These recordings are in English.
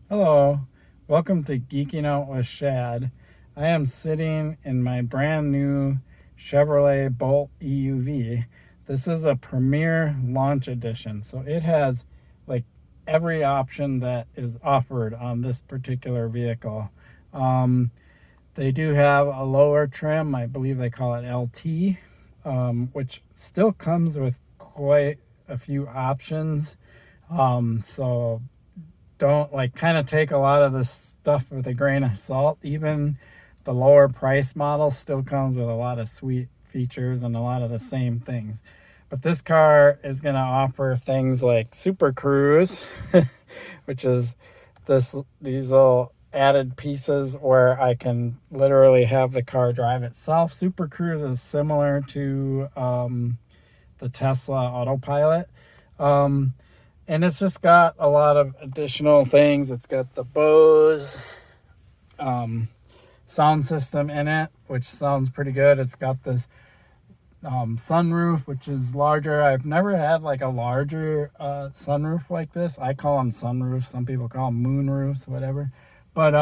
Hello, welcome to Geeking Out with Shad. I am sitting in my brand new Chevrolet Bolt EUV. This is a Premier Launch Edition, so it has like every option that is offered on this particular vehicle. They do have a lower trim, I believe they call it LT, which still comes with quite a few options. So don't kind of take a lot of this stuff with a grain of salt. Even the lower price model still comes with a lot of sweet features and a lot of the same things. But this car is going to offer things like Super Cruise, which is these little added pieces where I can literally have the car drive itself. Super Cruise is similar to the Tesla Autopilot. And it's just got a lot of additional things. It's got the Bose sound system in it, which sounds pretty good. It's got this sunroof, which is larger. I've never had like a larger sunroof like this. I call them sunroofs. Some people call them moonroofs, whatever. But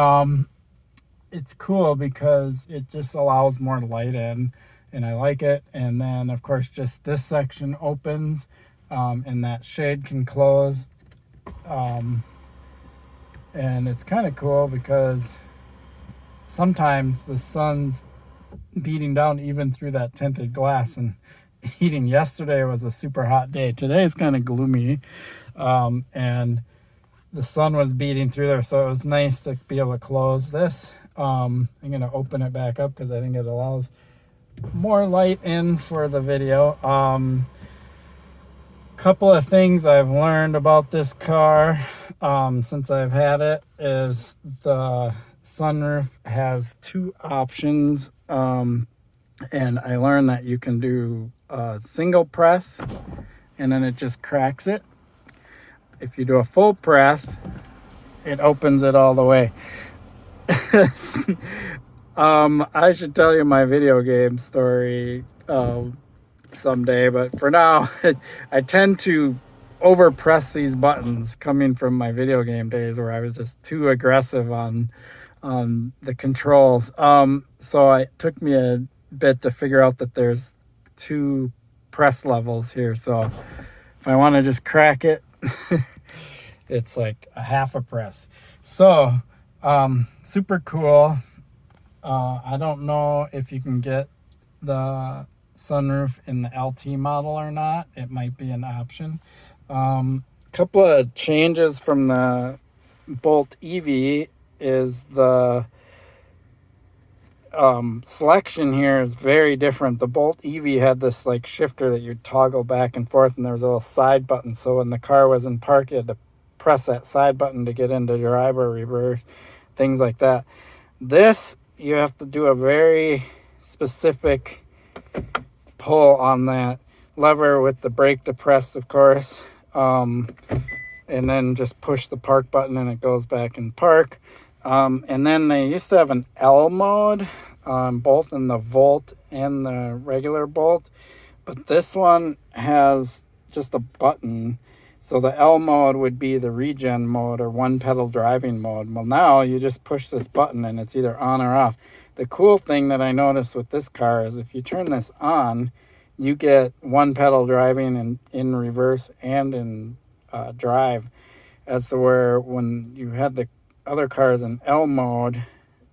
it's cool because it just allows more light in, and I like it. And then, of course, just this section opens. And that shade can close, and it's kind of cool because sometimes the sun's beating down even through that tinted glass, and yesterday was a super hot day. Today is kind of gloomy, and the sun was beating through there, so it was nice to be able to close this. I'm going to open it back up because I think it allows more light in for the video. Couple of things I've learned about this car since I've had it is the sunroof has two options, and I learned that you can do a single press and then it just cracks it. If you do a full press, it opens it all the way. I should tell you my video game story someday, but for now I tend to over press these buttons, coming from my video game days where I was just too aggressive on the controls. So it took me a bit to figure out that there's two press levels here. So if I want to just crack it, it's like a half a press. So super cool. I don't know if you can get the sunroof in the LT model or not. It might be an option. Couple of changes from the Bolt EV is the selection here is very different. The Bolt EV had this like shifter that you'd toggle back and forth, and there was a little side button, so when the car was in park you had to press that side button to get into drive or reverse, things like that. This, you have to do a very specific pull on that lever with the brake depressed, of course, and then just push the park button and it goes back in park. And then they used to have an L mode, both in the Volt and the regular Bolt, but this one has just a button. So the L mode would be the regen mode or one pedal driving mode. Well, now you just push this button and it's either on or off. The cool thing that I noticed with this car is if you turn this on, you get one pedal driving in reverse and in drive, as to where when you had the other cars in L mode,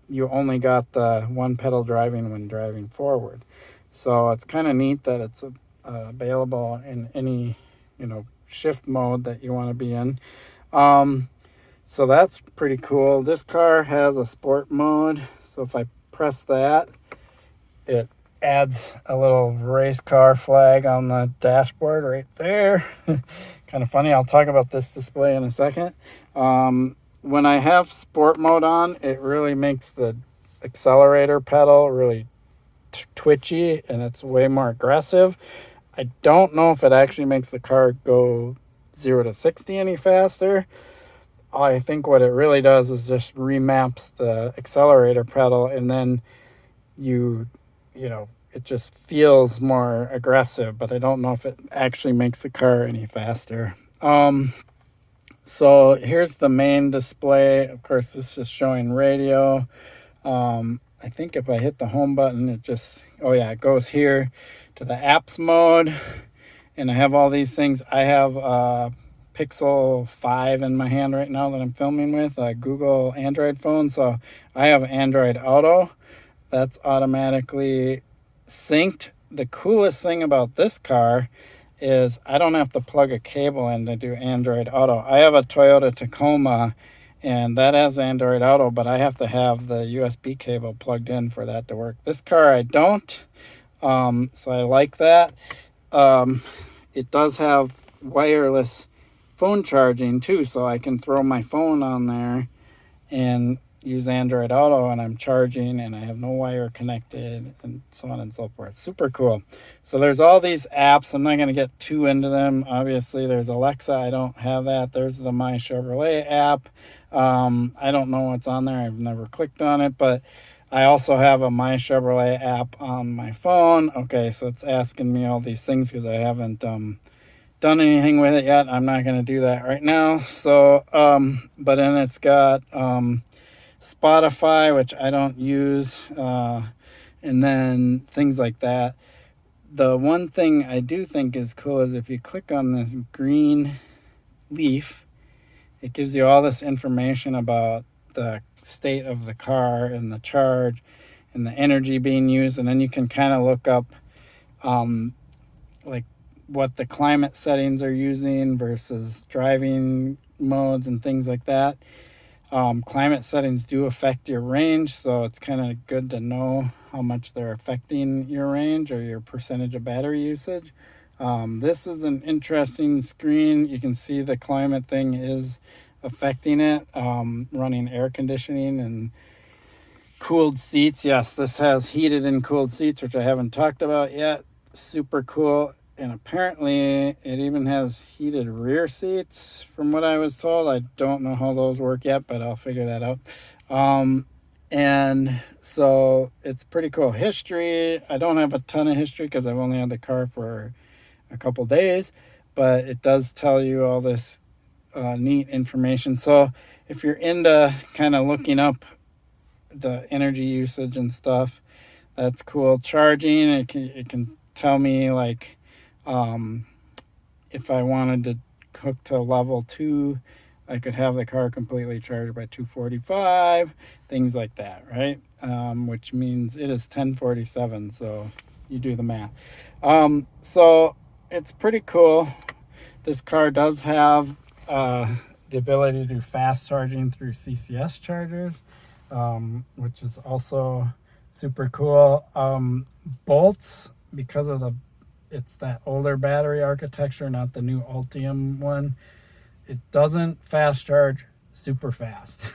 you only got the one pedal driving when driving forward. So it's kind of neat that it's available in any, shift mode that you want to be in. So that's pretty cool. This car has a sport mode, so if I press that, it adds a little race car flag on the dashboard right there. Kind of funny. I'll talk about this display in a second. When I have sport mode on, it really makes the accelerator pedal really twitchy, and it's way more aggressive. I don't know if it actually makes the car go 0 to 60 any faster. I think what it really does is just remaps the accelerator pedal, and then it just feels more aggressive, but I don't know if it actually makes the car any faster. So here's the main display. Of course, this is showing radio. I think if I hit the home button, it just, oh yeah, it goes here to the apps mode. And I have all these things. I have a Pixel 5 in my hand right now that I'm filming with, a Google Android phone. So I have Android Auto. That's automatically synced. The coolest thing about this car is I don't have to plug a cable in to do Android Auto. I have a Toyota Tacoma and that has Android Auto, but I have to have the USB cable plugged in for that to work. This car I don't, so I like that. It does have wireless phone charging too, so I can throw my phone on there and use Android Auto, and I'm charging and I have no wire connected and so on and so forth. Super cool. So there's all these apps. I'm not going to get too into them. Obviously there's Alexa. I don't have that. There's the My Chevrolet app. I don't know what's on there. I've never clicked on it, but I also have a My Chevrolet app on my phone. Okay, so it's asking me all these things because I haven't done anything with it yet. I'm not going to do that right now. So, but then it's got Spotify, which I don't use, and then things like that. The one thing I do think is cool is if you click on this green leaf, it gives you all this information about the state of the car and the charge and the energy being used, and then you can kind of look up like what the climate settings are using versus driving modes and things like that. Climate settings do affect your range, so it's kind of good to know how much they're affecting your range or your percentage of battery usage. This is an interesting screen. You can see the climate thing is affecting it, running air conditioning and cooled seats. Yes, this has heated and cooled seats, which I haven't talked about yet. Super cool. And apparently it even has heated rear seats from what I was told. I don't know how those work yet, but I'll figure that out. And so it's pretty cool. History, I don't have a ton of history because I've only had the car for a couple days, but it does tell you all this neat information. So if you're into kind of looking up the energy usage and stuff, that's cool. Charging, it can tell me like if I wanted to hook to level 2, I could have the car completely charged by 2:45, things like that, right? Which means it is 10:47, so you do the math. So it's pretty cool. This car does have the ability to do fast charging through CCS chargers, which is also super cool. Bolts, because of it's that older battery architecture, not the new Ultium one, it doesn't fast charge super fast.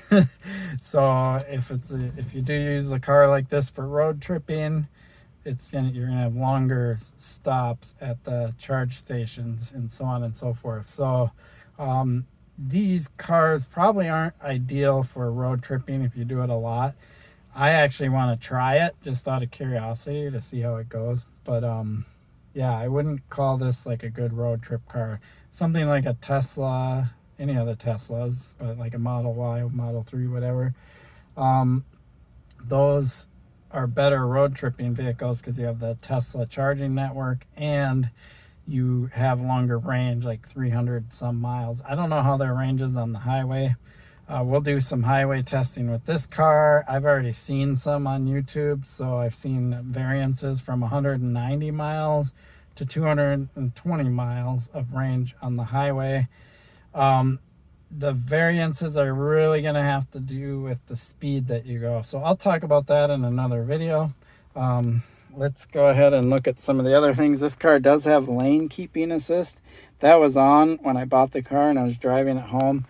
So if you do use a car like this for road tripping, you're gonna have longer stops at the charge stations and so on and so forth. So these cars probably aren't ideal for road tripping if you do it a lot. I actually want to try it just out of curiosity to see how it goes, but yeah, I wouldn't call this like a good road trip car. Something like a Tesla, any other Teslas, but like a Model Y, Model 3, whatever. Those are better road tripping vehicles because you have the Tesla charging network and you have longer range, like 300 some miles. I don't know how their range is on the highway. We'll do some highway testing with this car. I've already seen some on YouTube, so I've seen variances from 190 miles to 220 miles of range on the highway. The variances are really going to have to do with the speed that you go. So I'll talk about that in another video. Let's go ahead and look at some of the other things. This car does have lane keeping assist. That was on when I bought the car and I was driving it home.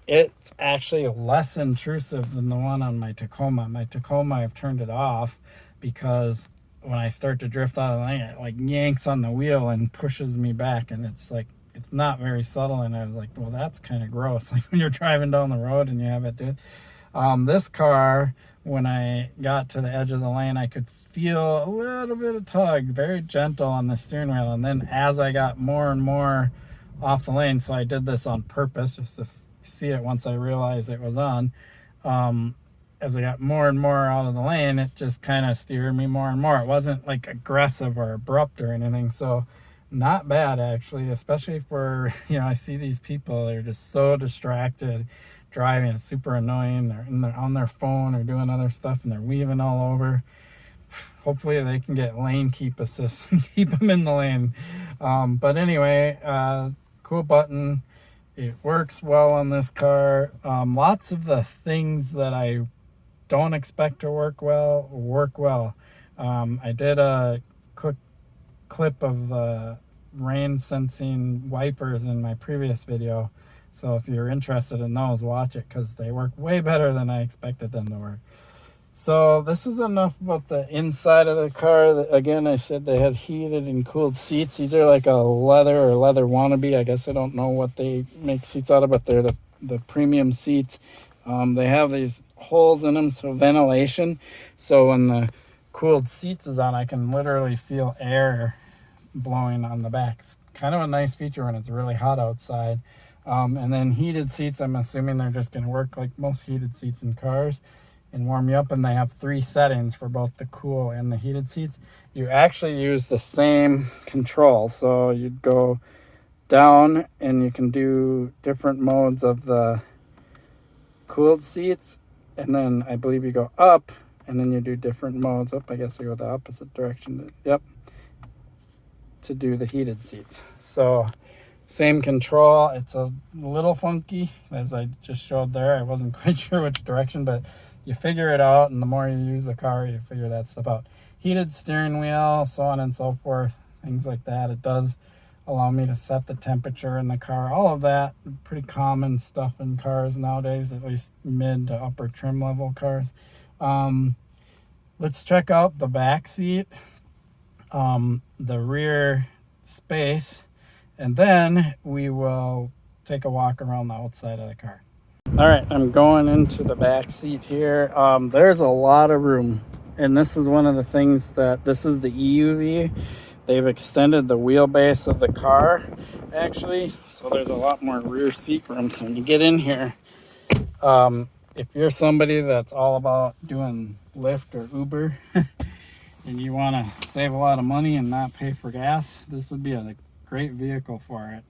It's actually less intrusive than the one on my Tacoma. My Tacoma, I've turned it off because when I start to drift out of the lane, it like yanks on the wheel and pushes me back, and it's like, it's not very subtle. And I was like, well, that's kind of gross. Like when you're driving down the road and you have it do it. This car, when I got to the edge of the lane, I could feel a little bit of tug, very gentle on the steering wheel. And then as I got more and more off the lane, so I did this on purpose just to see it once I realized it was on. As I got more and more out of the lane, it just kind of steered me more and more. It wasn't like aggressive or abrupt or anything, so not bad actually, especially for, you know, I see these people, they're just so distracted driving. It's super annoying. They're on their phone or doing other stuff, and they're weaving all over. Hopefully they can get lane keep assist and keep them in the lane. But anyway, cool button. It works well on this car. Lots of the things that I don't expect to work well. I did a quick clip of the rain sensing wipers in my previous video, so if you're interested in those, watch it, because they work way better than I expected them to work. So this is enough about the inside of the car. Again, I said they had heated and cooled seats. These are like a leather or leather wannabe. I guess I don't know what they make seats out of, but they're the premium seats. They have these holes in them, so ventilation. So when the cooled seats is on, I can literally feel air blowing on the back. It's kind of a nice feature when it's really hot outside. And then heated seats, I'm assuming they're just going to work like most heated seats in cars and warm you up. And they have 3 settings for both the cool and the heated seats. You actually use the same control. So you'd go down and you can do different modes of the cooled seats. And then I believe you go up and then you do different modes. Up, I guess I go the opposite direction. Yep. To do the heated seats. So same control. It's a little funky, as I just showed there. I wasn't quite sure which direction, but you figure it out, and the more you use the car, you figure that stuff out. Heated steering wheel, so on and so forth, things like that. It does allow me to set the temperature in the car. All of that, pretty common stuff in cars nowadays, at least mid to upper trim level cars. Let's check out the back seat, the rear space, and then we will take a walk around the outside of the car. All right, I'm going into the back seat here. There's a lot of room, and this is one of the things that, this is the EUV. They've extended the wheelbase of the car, actually, so there's a lot more rear seat room. So when you get in here, if you're somebody that's all about doing Lyft or Uber and you want to save a lot of money and not pay for gas, this would be a great vehicle for it.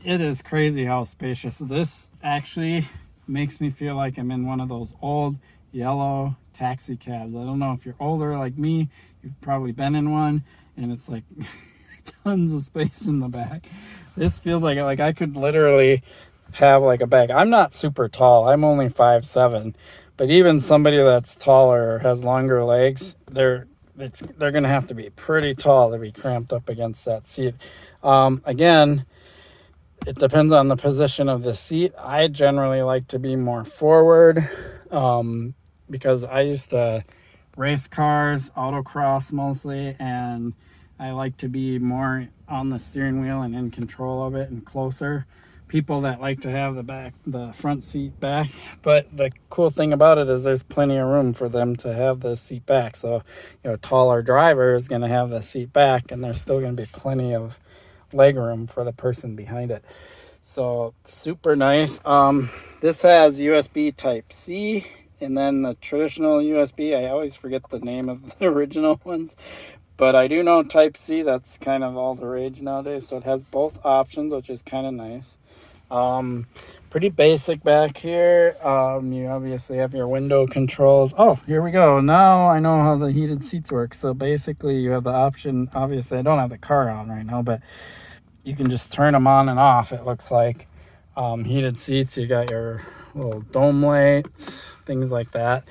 It is crazy how spacious. This actually makes me feel like I'm in one of those old yellow taxi cabs. I don't know if you're older like me, you've probably been in one, and it's like tons of space in the back. This feels like I could literally have like a bag. I'm not super tall. I'm only 5'7", but even somebody that's taller or has longer legs, they're going to have to be pretty tall to be cramped up against that seat. Again, it depends on the position of the seat. I generally like to be more forward because I used to race cars, autocross mostly, and I like to be more on the steering wheel and in control of it and closer. People that like to have the front seat back, but the cool thing about it is there's plenty of room for them to have the seat back. So, you know, a taller driver is going to have the seat back, and there's still going to be plenty of leg room for the person behind it. So super nice. This has USB type C, and then the traditional USB. I always forget the name of the original ones, but I do know type C. That's kind of all the rage nowadays. So it has both options, which is kind of nice. Pretty basic back here. You obviously have your window controls. Oh, here we go. Now I know how the heated seats work. So basically you have the option, obviously I don't have the car on right now, but you can just turn them on and off. It looks like heated seats. You got your little dome lights, things like that.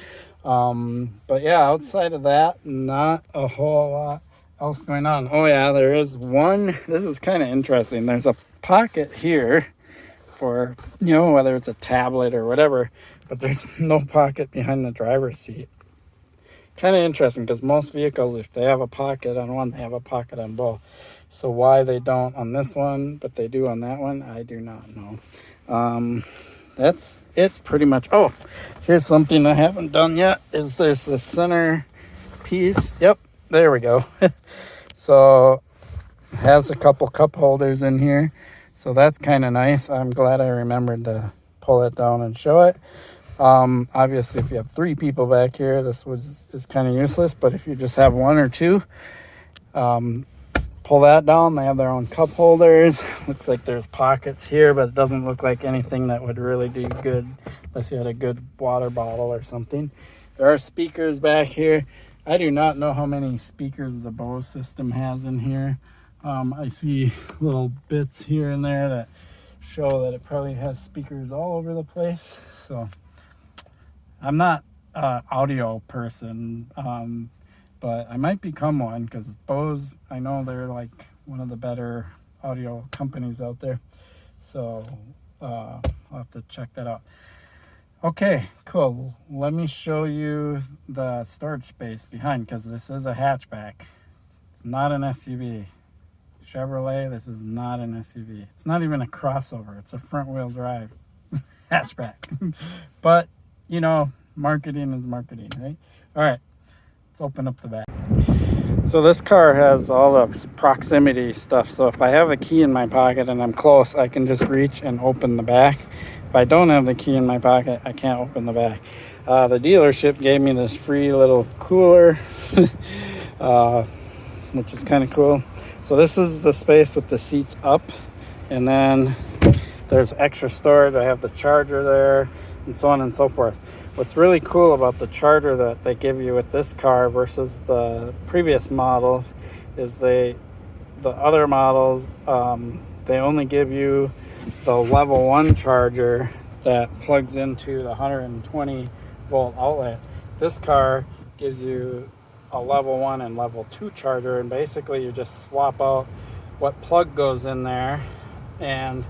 But yeah, outside of that, not a whole lot else going on. Oh yeah, there is one. This is kind of interesting. There's a pocket here for, you know, whether it's a tablet or whatever, but there's no pocket behind the driver's seat. Kind of interesting, because most vehicles, if they have a pocket on one, they have a pocket on both. So why they don't on this one, but they do on that one, I do not know. That's it pretty much. Oh, here's something I haven't done yet, is there's the center piece. Yep, there we go. So it has a couple cup holders in here. So that's kind of nice. I'm glad I remembered to pull it down and show it. Obviously, if you have 3 people back here, this is kind of useless. But if you just have 1 or 2, pull that down. They have their own cup holders. Looks like there's pockets here, but it doesn't look like anything that would really do good unless you had a good water bottle or something. There are speakers back here. I do not know how many speakers the Bose system has in here. I see little bits here and there that show that it probably has speakers all over the place. So I'm not an audio person, but I might become one, because Bose, I know they're like one of the better audio companies out there. So I'll have to check that out. Okay, cool. Let me show you the storage space behind, because this is a hatchback. It's not an SUV. Chevrolet, this is not an SUV. It's not even a crossover. It's a front-wheel drive hatchback. But, you know, marketing is marketing, right? All right, let's open up the back. So this car has all the proximity stuff. So if I have a key in my pocket and I'm close, I can just reach and open the back. If I don't have the key in my pocket, I can't open the back. The dealership gave me this free little cooler, which is kind of cool. So this is the space with the seats up, and then there's extra storage. I have the charger there, and so on and so forth. What's really cool about the charger that they give you with this car versus the previous models is the other models, they only give you the level 1 charger that plugs into the 120 volt outlet. This car gives you a level 1 and level 2 charger, and basically you just swap out what plug goes in there and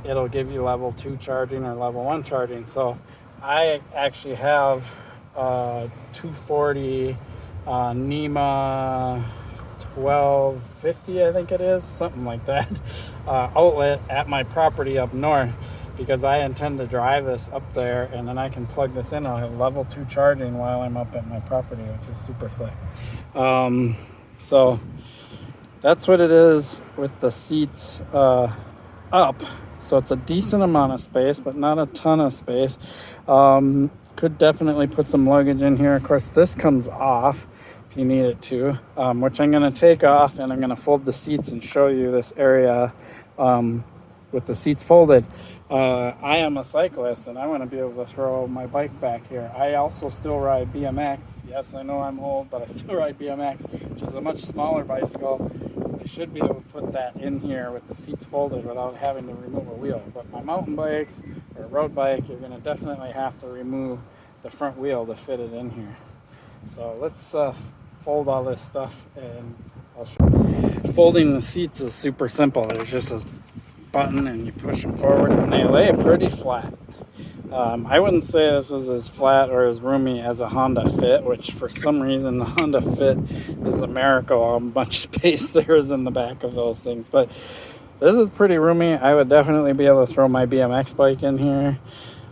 it'll give you level 2 charging or level 1 charging. So I actually have 240 NEMA 1250, I think it is, something like that, outlet at my property up north, because I intend to drive this up there, and then I can plug this in. I'll have level 2 charging while I'm up at my property, which is super slick. So that's what it is with the seats up. So it's a decent amount of space, but not a ton of space. Could definitely put some luggage in here. Of course, this comes off if you need it to, which I'm going to take off, and I'm going to fold the seats and show you this area with the seats folded. I am a cyclist, and I want to be able to throw my bike back here. I also still ride BMX. Yes, I know I'm old, but I still ride BMX, which is a much smaller bicycle. I should be able to put that in here with the seats folded without having to remove a wheel. But my mountain bikes or road bike, you're going to definitely have to remove the front wheel to fit it in here. So let's fold all this stuff, and I'll show you. Folding the seats is super simple. There's just a button and you push them forward, and they lay pretty flat. I wouldn't say this is as flat or as roomy as a Honda Fit, which for some reason the Honda Fit is a miracle how much space there is in the back of those things. But this is pretty roomy. I would definitely be able to throw my BMX bike in here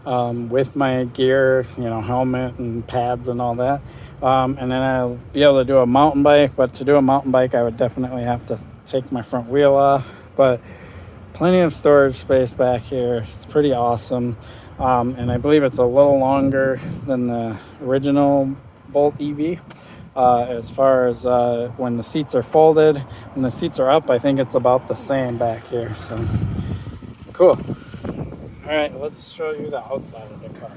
with my gear, you know, helmet and pads and all that. And then I'll be able to do a mountain bike, but to do a mountain bike I would definitely have to take my front wheel off. But plenty of storage space back here. It's pretty awesome. And I believe it's a little longer than the original Bolt EV. As far as when the seats are folded, when the seats are up, I think it's about the same back here. So cool. All right, let's show you the outside of the car.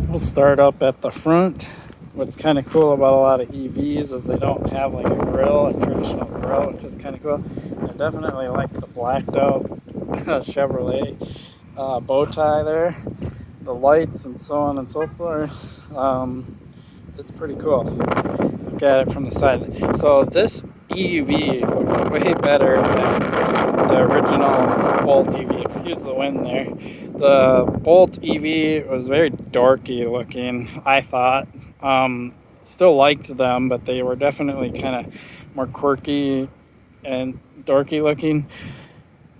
We'll start up at the front. What's kind of cool about a lot of EVs is they don't have like a grill, a traditional grill, which is kind of cool. I definitely like the blacked out Chevrolet bow tie there, the lights and so on and so forth. It's pretty cool. Look at it from the side. So this EUV looks way better than the original Bolt EV. Excuse the wind there. The Bolt EV was very dorky looking, I thought. Still liked them, but they were definitely kind of more quirky and dorky looking.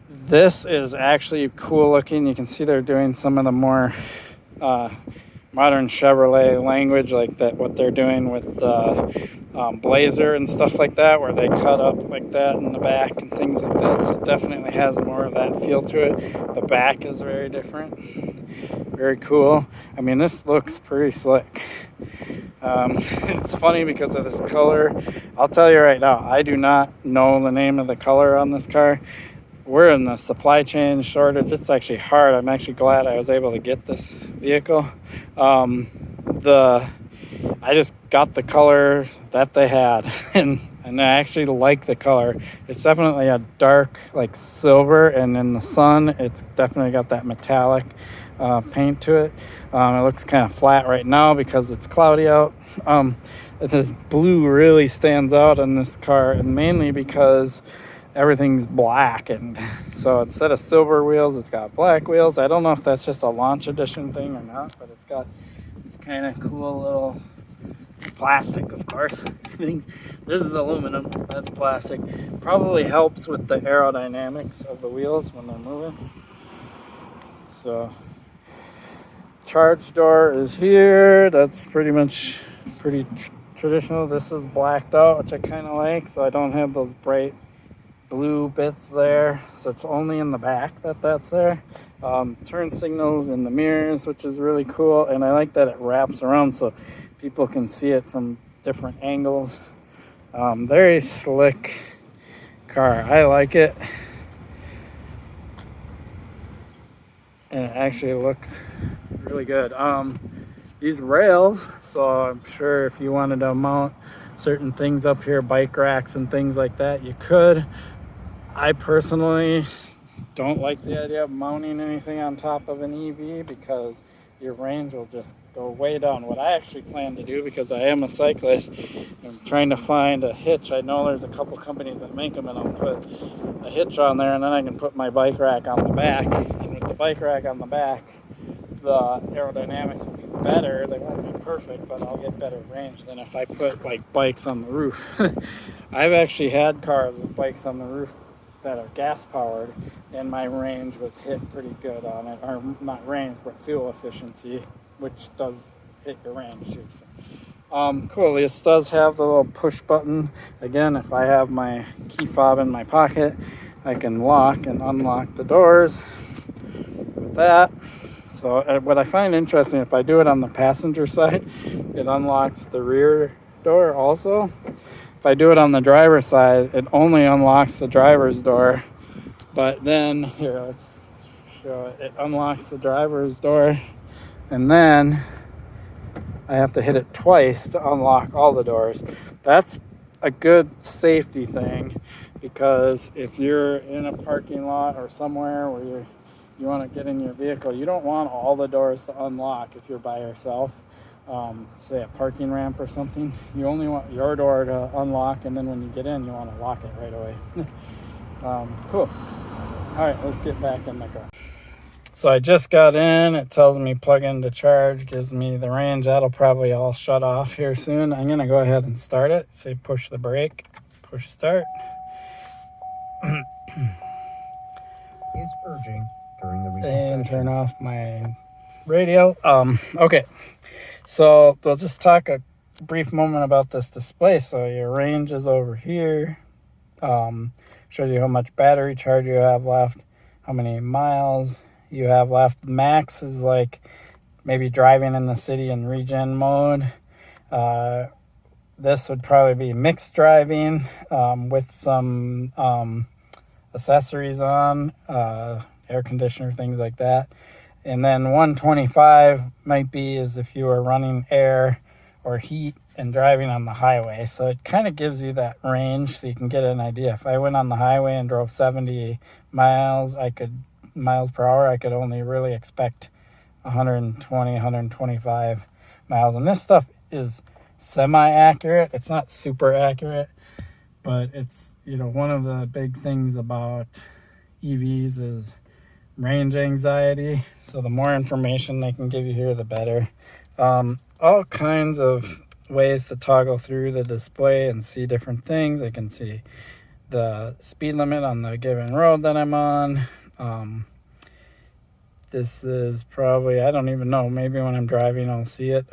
This is actually cool looking. You can see they're doing some of the more modern Chevrolet language, like that, what they're doing with Blazer and stuff like that, where they cut up like that in the back and things like that. So it definitely has more of that feel to it. The back is very different. Very cool. I mean, this looks pretty slick. It's funny because of this color. I'll tell you right now, I do not know the name of the color on this car. We're in the supply chain shortage. It's actually hard. I'm actually glad I was able to get this vehicle. I just got the color that they had, and I actually like the color. It's definitely a dark, like silver, and in the sun, it's definitely got that metallic paint to it. It looks kind of flat right now because it's cloudy out. This blue really stands out in this car, and mainly because everything's black, and so instead of silver wheels, it's got black wheels. I don't know if that's just a launch edition thing or not, but it's got these kind of cool little plastic, of course, things. This is aluminum, that's plastic. Probably helps with the aerodynamics of the wheels when they're moving. So charge door is here. That's pretty much traditional. This is blacked out, which I kind of like, so I don't have those bright blue bits there, so it's only in the back that's there. Turn signals in the mirrors, which is really cool, and I like that it wraps around so people can see it from different angles. Very slick car. I like it, and it actually looks really good. These rails, so I'm sure if you wanted to mount certain things up here, bike racks and things like that, you could. I personally don't like the idea of mounting anything on top of an EV because your range will just go way down. What I actually plan to do, because I am a cyclist, I'm trying to find a hitch. I know there's a couple companies that make them, and I'll put a hitch on there, and then I can put my bike rack on the back. And with the bike rack on the back, the aerodynamics will be better. They won't be perfect, but I'll get better range than if I put like bikes on the roof. I've actually had cars with bikes on the roof that are gas powered, and my range was hit pretty good on it, or not range, but fuel efficiency, which does hit your range too. So, cool. This does have the little push button. Again, if I have my key fob in my pocket, I can lock and unlock the doors with that. So what I find interesting, if I do it on the passenger side, it unlocks the rear door also. If I do it on the driver's side, it only unlocks the driver's door. But then, here, let's show it. It unlocks the driver's door, and then I have to hit it twice to unlock all the doors. That's a good safety thing, because if you're in a parking lot or somewhere where you want to get in your vehicle, you don't want all the doors to unlock if you're by yourself. Say a parking ramp or something, you only want your door to unlock, and then when you get in, you want to lock it right away. Cool. All right, let's get back in the car. So I just got in. It tells me plug in to charge, gives me the range. That'll probably all shut off here soon. I'm gonna go ahead and start it. Say push the brake, push start. Is urging during the recent And session. turn off my radio. Okay. So we'll just talk a brief moment about this display. So your range is over here. Shows you how much battery charge you have left, how many miles you have left. Max is like maybe driving in the city in regen mode. This would probably be mixed driving with some accessories on, air conditioner, things like that. And then 125 might be as if you were running air or heat and driving on the highway. So it kind of gives you that range so you can get an idea. If I went on the highway and drove 70 miles per hour, I could only really expect 120, 125 miles. And this stuff is semi-accurate. It's not super accurate, but it's, one of the big things about EVs is range anxiety. So the more information they can give you here, the better. All kinds of ways to toggle through the display and see different things. I can see the speed limit on the given road that I'm on. This is probably, I don't even know, maybe when I'm driving I'll see it.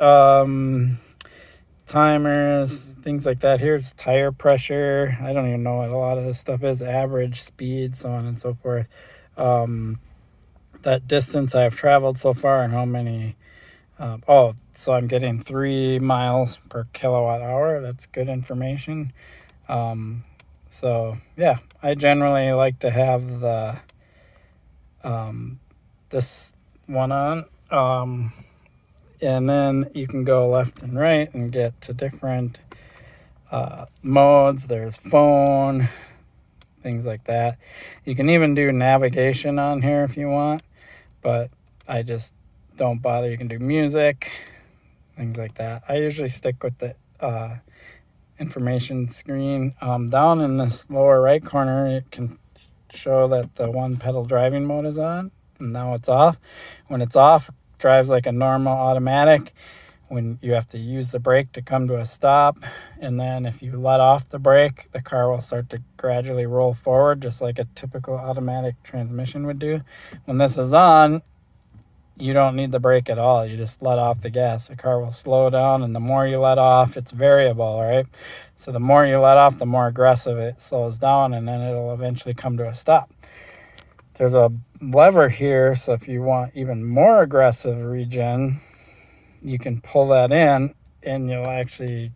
Timers, things like that. Here's tire pressure. I don't even know what a lot of this stuff is. Average speed, so on and so forth. That distance I've traveled so far and how many. So I'm getting 3 miles per kilowatt hour. That's good information. So yeah, I generally like to have the this one on. And then you can go left and right and get to different modes. There's phone, things like that. You can even do navigation on here if you want, but I just don't bother. You can do music, things like that. I usually stick with the information screen. Down in this lower right corner, it can show that the one pedal driving mode is on, and now it's off. When it's off, it drives like a normal automatic. When you have to use the brake to come to a stop, and then if you let off the brake, the car will start to gradually roll forward, just like a typical automatic transmission would do. When this is on, you don't need the brake at all. You just let off the gas. The car will slow down, and the more you let off, it's variable, right? So the more you let off, the more aggressive it slows down, and then it'll eventually come to a stop. There's a lever here, so if you want even more aggressive regen, you can pull that in, and you'll actually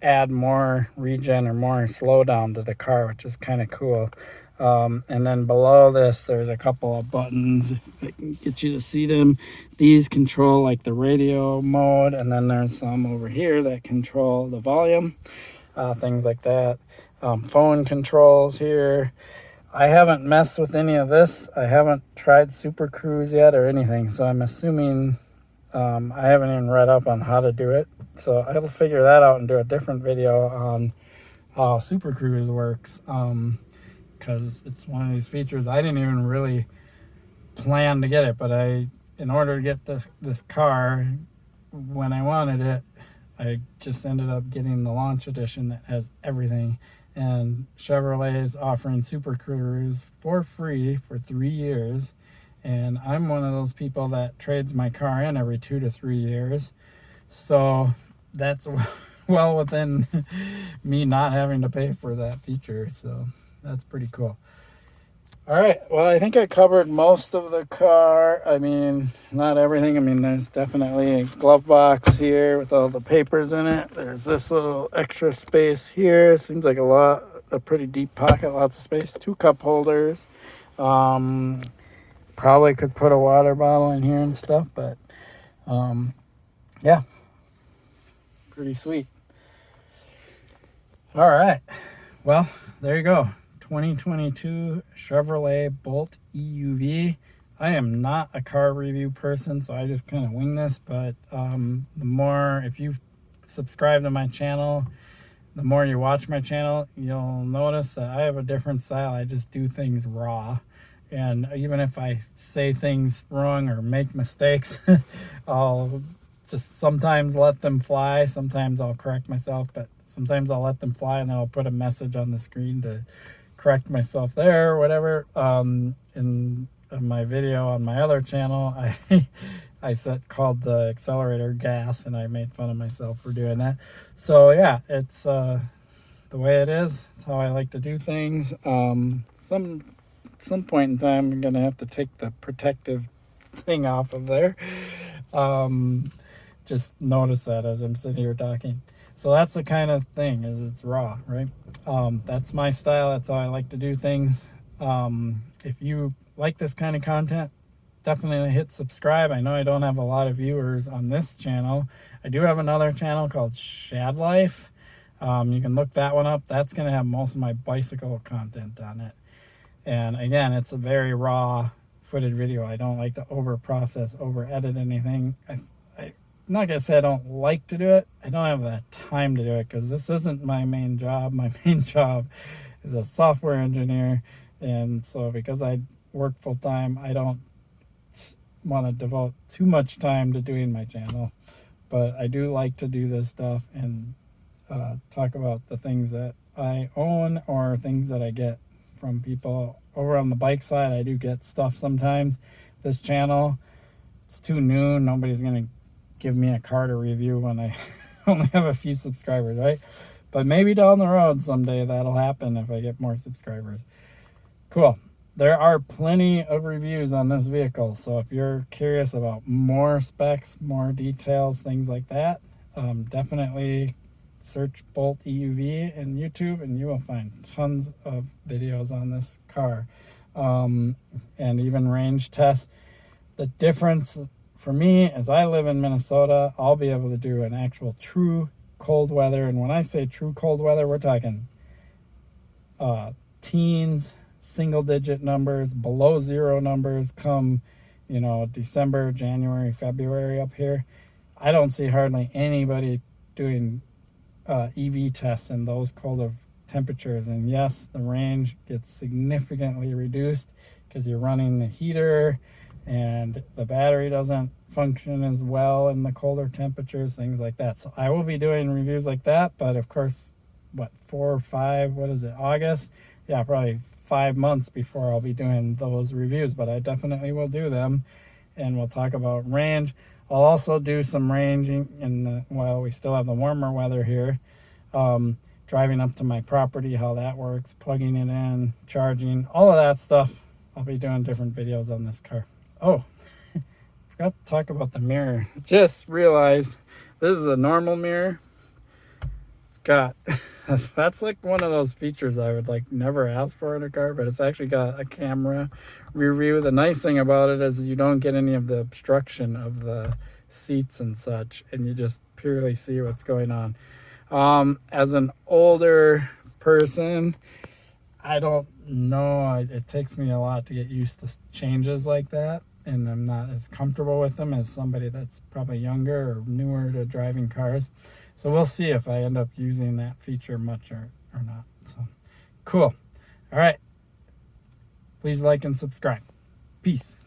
add more regen or more slowdown to the car, which is kind of cool. And then below this, there's a couple of buttons that can get you to see them. These control like the radio mode, and then there's some over here that control the volume, things like that. Phone controls here. I haven't messed with any of this. I haven't tried Super Cruise yet or anything, so I'm assuming I haven't even read up on how to do it. So I'll figure that out and do a different video on how Super Cruise works. Because it's one of these features I didn't even really plan to get it, but in order to get this car when I wanted it, I just ended up getting the launch edition that has everything. And Chevrolet is offering Super Cruise for free for 3 years, and I'm one of those people that trades my car in every 2 to 3 years, so that's well within me not having to pay for that feature. So that's pretty cool. All right, well, I think I covered most of the car. I mean, not everything. I mean, there's definitely a glove box here with all the papers in it. There's this little extra space here. Seems like a pretty deep pocket, lots of space. 2 cup holders. Probably could put a water bottle in here and stuff, but yeah, pretty sweet. All right, well, there you go. 2022 Chevrolet Bolt EUV. I am not a car review person, so I just kind of wing this, but if you subscribe to my channel, the more you watch my channel, you'll notice that I have a different style. I just do things raw, and even if I say things wrong or make mistakes, I'll just sometimes let them fly. Sometimes I'll correct myself, but sometimes I'll let them fly, and then I'll put a message on the screen to correct myself there or whatever. In my video on my other channel, I called the accelerator gas, and I made fun of myself for doing that. So yeah, it's the way it is. It's how I like to do things. Some point in time, I'm gonna have to take the protective thing off of there. Just notice that as I'm sitting here talking. So that's the kind of thing, is it's raw, right? That's my style. That's how I like to do things. If you like this kind of content, definitely hit subscribe. I know I don't have a lot of viewers on this channel. I do have another channel called Shad Life. You can look that one up. That's going to have most of my bicycle content on it. And again, it's a very raw footage video. I don't like to over process, over edit anything. I'm not gonna say I don't like to do it. I don't have the time to do it because this isn't my main job. My main job is a software engineer, and so because I work full time, I don't want to devote too much time to doing my channel. But I do like to do this stuff and talk about the things that I own or things that I get from people. Over on the bike side, I do get stuff sometimes this channel, it's too new. Nobody's going to give me a car to review when I only have a few subscribers, right? But maybe down the road someday that'll happen if I get more subscribers. Cool. There are plenty of reviews on this vehicle, so if you're curious about more specs, more details, things like that, definitely search Bolt EUV in YouTube and you will find tons of videos on this car, and even range tests. The difference for me is I live in Minnesota. I'll be able to do an actual true cold weather, and when I say true cold weather, we're talking teens, single digit numbers, below zero numbers come, December, January, February up here. I don't see hardly anybody doing EV tests in those colder temperatures. And yes, the range gets significantly reduced because you're running the heater and the battery doesn't function as well in the colder temperatures, things like that. So I will be doing reviews like that, but of course, August? Yeah, probably 5 months before I'll be doing those reviews, but I definitely will do them, and we'll talk about range. I'll also do some ranging while we still have the warmer weather here, driving up to my property, how that works, plugging it in, charging, all of that stuff. I'll be doing different videos on this car. Oh, forgot to talk about the mirror. Just realized this is a normal mirror. It's got that's like one of those features I would like never ask for in a car, but it's actually got a camera rear view. The nice thing about it is you don't get any of the obstruction of the seats and such, and you just purely see what's going on. As an older person, I don't know, it takes me a lot to get used to changes like that, and I'm not as comfortable with them as somebody that's probably younger or newer to driving cars. So we'll see if I end up using that feature much or not. So cool. All right. Please like and subscribe. Peace.